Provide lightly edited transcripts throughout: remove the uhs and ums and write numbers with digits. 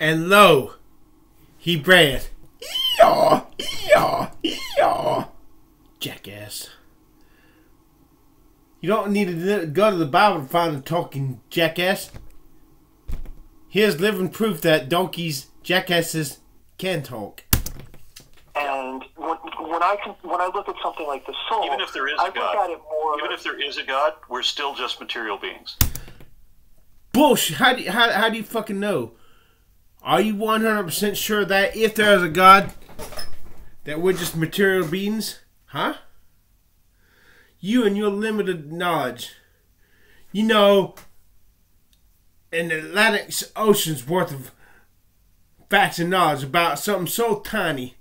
and lo, he breathed. Eeyaw, eeyaw, eeyaw. Jackass. You don't need to go to the Bible to find a talking jackass. Here's living proof that donkeys, jackasses, can talk. And when I look at something like the soul, even if there is a God, look at it more. Even if there is a God, we're still just material beings. Bullshit. How do you fucking know? Are you 100% sure that if there is a God, that we're just material beings? Huh? You and your limited knowledge. You know, an Atlantic Ocean's worth of facts and knowledge about something so tiny.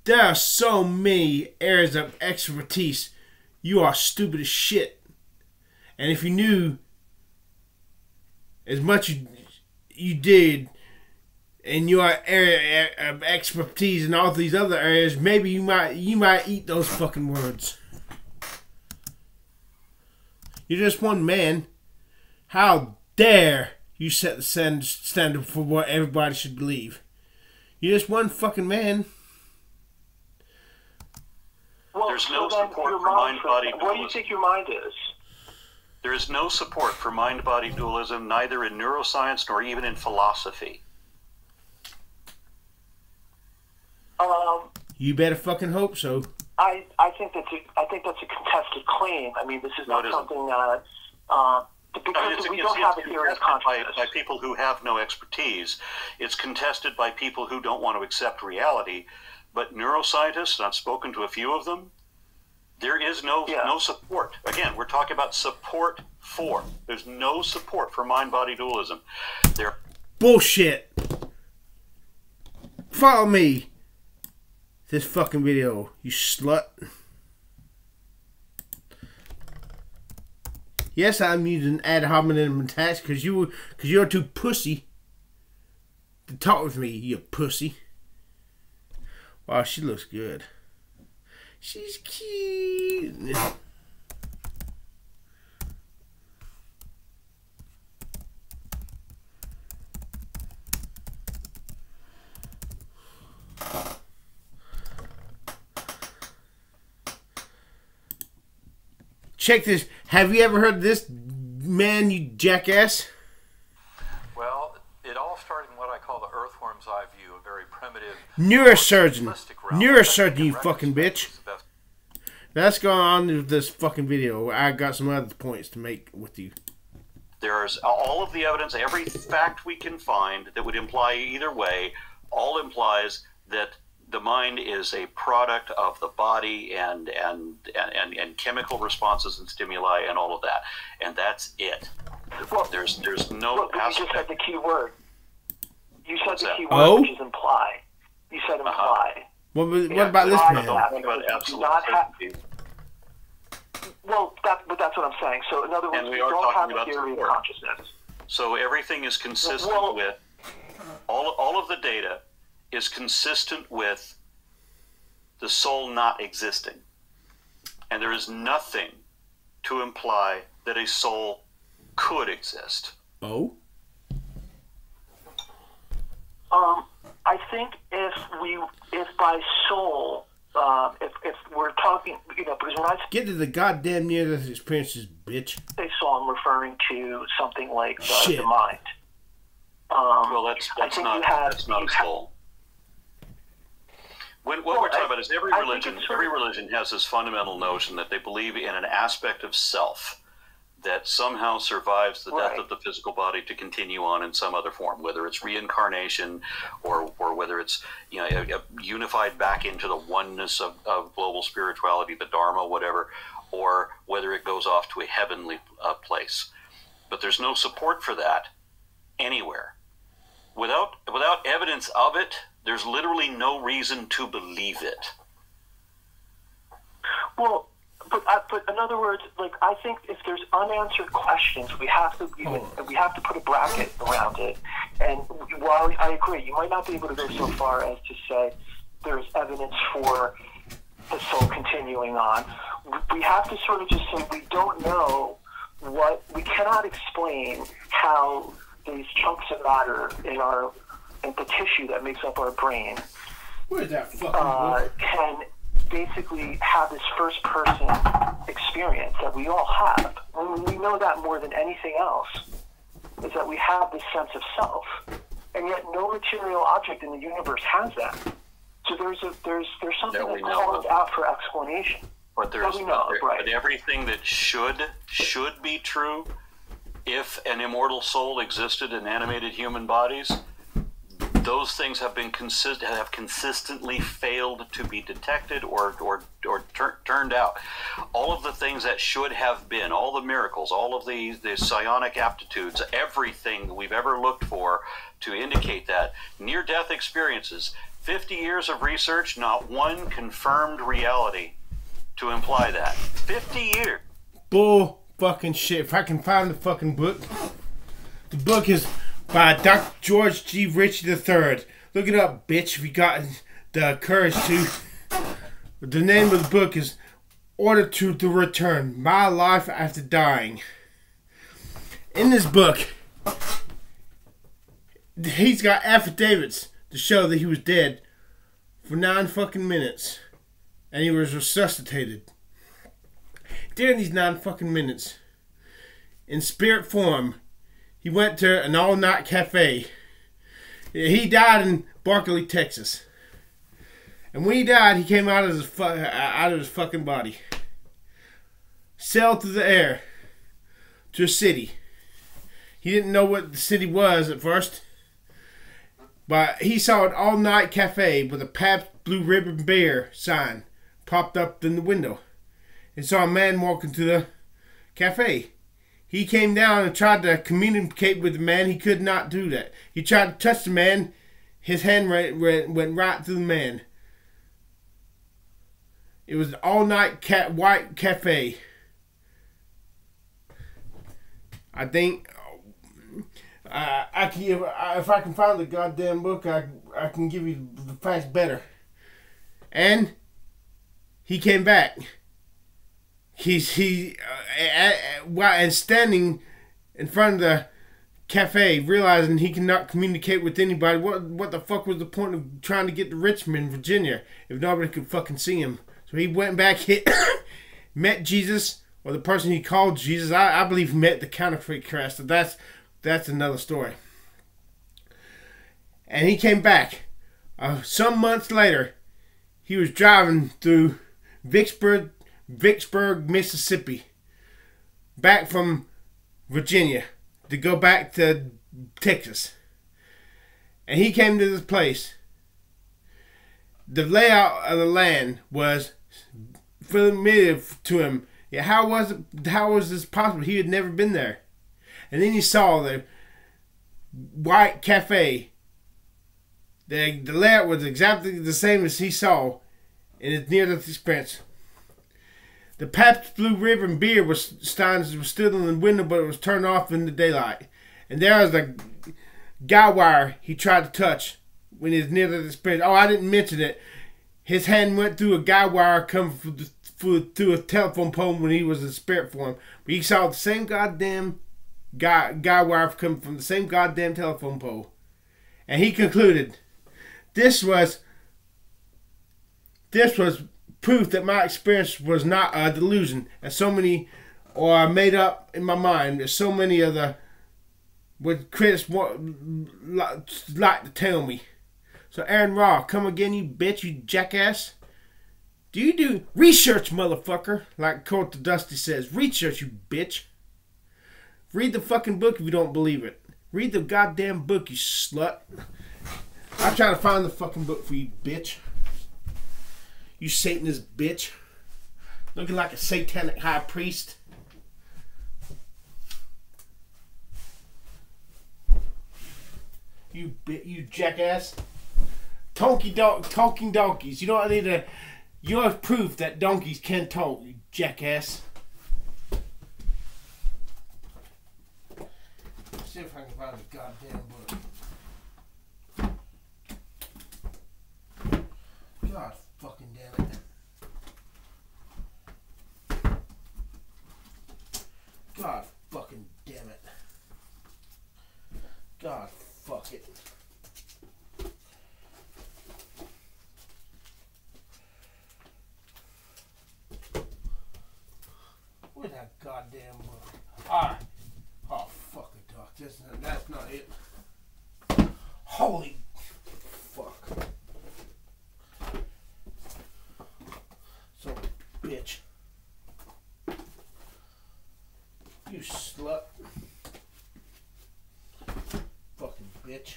There are so many areas of expertise. You are stupid as shit. And if you knew as much you did in your area of expertise in all these other areas, maybe you might eat those fucking words. You're just one man. How dare you set the standard for what everybody should believe? You're just one fucking man. Well, there's no support for mind-body dualism. What do you think your mind is? There is no support for mind-body dualism, neither in neuroscience nor even in philosophy. You better fucking hope so. I think that's a contested claim. I mean, this is not something that because we don't have a theory of consciousness. By people who have no expertise. It's contested by people who don't want to accept reality. But neuroscientists, and I've spoken to a few of them, there is no support. Again, we're talking about support for. There's no support for mind-body dualism. Bullshit. Follow me. This fucking video, you slut. Yes, I'm using ad hominem attacks because you're too pussy to talk with me, you pussy. Wow, she looks good. She's cute. Check this. Have you ever heard of this, man, you jackass? Well, it all started in what I call the earthworm's eye view, a very primitive... Neurosurgeon. Neurosurgeon, you fucking bitch. That's going on with this fucking video. I got some other points to make with you. There's all of the evidence, every fact we can find that would imply either way, all implies that the mind is a product of the body and chemical responses and stimuli and all of that, and that's it. Well, there's no. Look, you just said the key word. You said the key word, which is imply. You said imply. What about this man? What about absolute certainty? Well, but that's what I'm saying. So, in other words, we don't have a theory of consciousness. So everything is consistent with all of the data. Is consistent with the soul not existing. And there is nothing to imply that a soul could exist. Oh? I think if by soul, if we're talking, because when I get to the goddamn near-death experiences, bitch. Say soul, I'm referring to something like the mind. Well, that's not a soul. What we're talking about is every religion has this fundamental notion that they believe in an aspect of self that somehow survives the death of the physical body to continue on in some other form, whether it's reincarnation or whether it's unified back into the oneness of global spirituality, the Dharma, whatever, or whether it goes off to a heavenly place. But there's no support for that anywhere. Without evidence of it, there's literally no reason to believe it. Well, but in other words, like I think if there's unanswered questions, we have to put a bracket around it. And while I agree, you might not be able to go so far as to say there's evidence for the soul continuing on. We have to sort of just say we don't know we cannot explain how these chunks of matter in our and the tissue that makes up our brain Where's that fucking book? can basically have this first-person experience that we all have. And we know that more than anything else, is that we have this sense of self. And yet no material object in the universe has that. So there's something that calls out for explanation. But there's right. but everything that should be true, if an immortal soul existed in animated human bodies, those things have been consistently failed to be detected or turned out. All of the things that should have been, all the miracles, all of the psionic aptitudes, everything we've ever looked for to indicate that, near-death experiences, 50 years of research, not one confirmed reality to imply that. 50 years. Bull fucking shit. If I can find the fucking book. The book is by Dr. George G. Ritchie III. Look it up, bitch, if you got the courage to. The name of the book is Order to the Return, My Life After Dying. In this book, he's got affidavits to show that he was dead for 9 fucking minutes. And he was resuscitated. During these 9 fucking minutes, in spirit form, he went to an all-night cafe. He died in Berkeley, Texas. And when he died, he came out of his fucking body. Sailed through the air to a city. He didn't know what the city was at first. But he saw an all-night cafe with a Pabst Blue Ribbon beer sign popped up in the window. And saw a man walking to the cafe. He came down and tried to communicate with the man. He could not do that. He tried to touch the man. His hand went right through the man. It was an all-night white cafe. I think if I can find the goddamn book, I can give you the facts better. And he came back. And standing in front of the cafe, realizing he cannot communicate with anybody. What the fuck was the point of trying to get to Richmond, Virginia, if nobody could fucking see him? So he went back, met Jesus, or the person he called Jesus. I believe he met the counterfeit Christ. So that's another story. And he came back. Some months later, he was driving through Vicksburg, Mississippi, back from Virginia to go back to Texas. And he came to this place. The layout of the land was familiar to him. Yeah, how was this possible? He had never been there. And then he saw the white cafe. The layout was exactly the same as he saw in his near-death experience. The Pabst Blue Ribbon beer steins was still in the window, but it was turned off in the daylight. And there was the guy wire he tried to touch when he was near the experience. Oh, I didn't mention it. His hand went through a guy wire coming through a telephone pole when he was in spirit form. But he saw the same goddamn guy wire coming from the same goddamn telephone pole. And he concluded, this was proof that my experience was not a delusion, as so many, or made up in my mind, as so many of the what critics like to tell me. So Aron Ra, come again, you bitch, you jackass. Do you do research, motherfucker? Like Court the Dusty says, research, you bitch. Read the fucking book if you don't believe it. Read the goddamn book, you slut. I'll try to find the fucking book for you, bitch. You Satanist bitch. Looking like a satanic high priest. You jackass. Talking donkeys. You don't need to. You have proof that donkeys can talk, you jackass. Let's see if I can find the goddamn book. God fucking damn it. God fucking damn it. God fuck it. goddamn book. Alright. Oh, fuck it, Doc. That's not it. Holy fuck. So, bitch. You slut. Fucking bitch.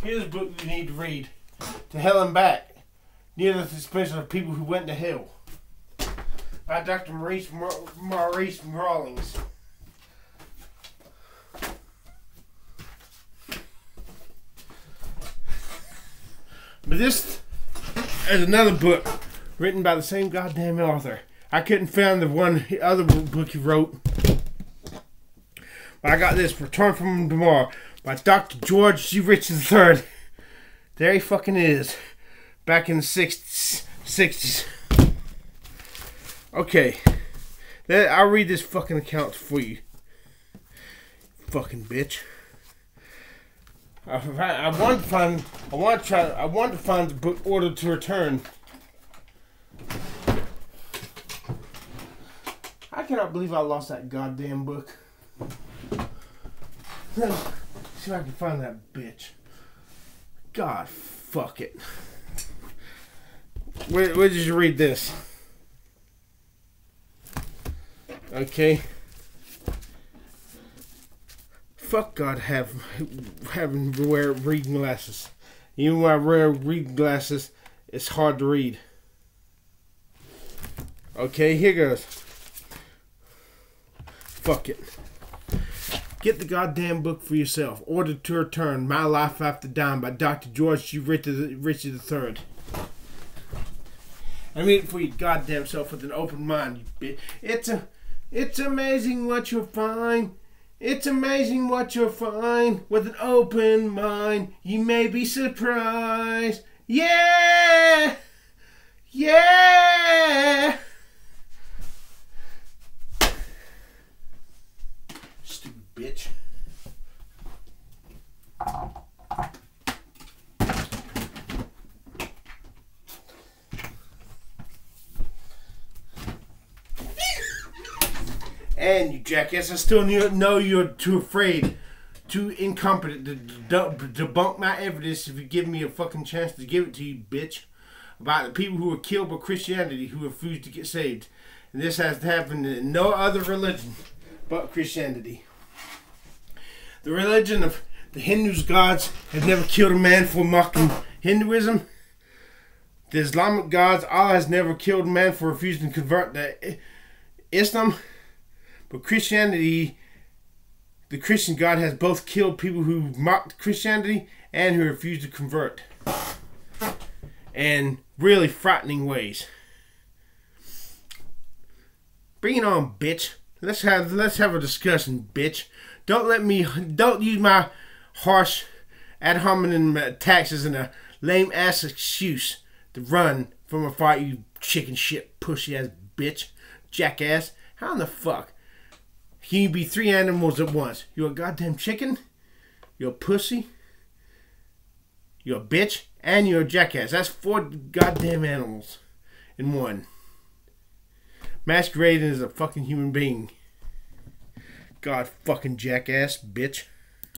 Here's a book you need to read. To Hell and Back. Near the suspension of people who went to hell. By Dr. Maurice Rawlings. But this is another book written by the same goddamn author. I couldn't find the other book he wrote. But I got this, Return from Tomorrow, by Dr. George G. Richard III. There he fucking is. Back in the 60s. Okay. I'll read this fucking account for you. Fucking bitch. I want to find the book Order to Return. I cannot believe I lost that goddamn book. See if I can find that bitch. God, fuck it. Where did you read this? Okay. Fuck God having to wear reading glasses. Even when I wear reading glasses, it's hard to read. Okay, here goes. Fuck it. Get the goddamn book for yourself. Order to Return, My Life After Dying by Dr. George G. Richard III. I read it for your goddamn self with an open mind, you bitch. It's amazing what you'll find. It's amazing what you'll find. With an open mind, you may be surprised. Yeah! Yeah! Stupid bitch. And you jackass, I still know you're too afraid, too incompetent to debunk my evidence if you give me a fucking chance to give it to you, bitch. About the people who were killed by Christianity who refused to get saved. And this has happened in no other religion but Christianity. The religion of the Hindus' gods have never killed a man for mocking Hinduism. The Islamic gods, Allah has never killed a man for refusing to convert to Islam. But Christianity, the Christian God has both killed people who mocked Christianity and who refused to convert. In really frightening ways. Bring it on, bitch. Let's have a discussion, bitch. Don't use my harsh ad hominem attacks as a lame ass excuse to run from a fight, you chicken shit pussy ass bitch. Jackass. How in the fuck can you be three animals at once? You're a goddamn chicken, you're a pussy, you're a bitch, and you're a jackass. That's 4 goddamn animals in one. Masquerading as a fucking human being. God fucking jackass, bitch.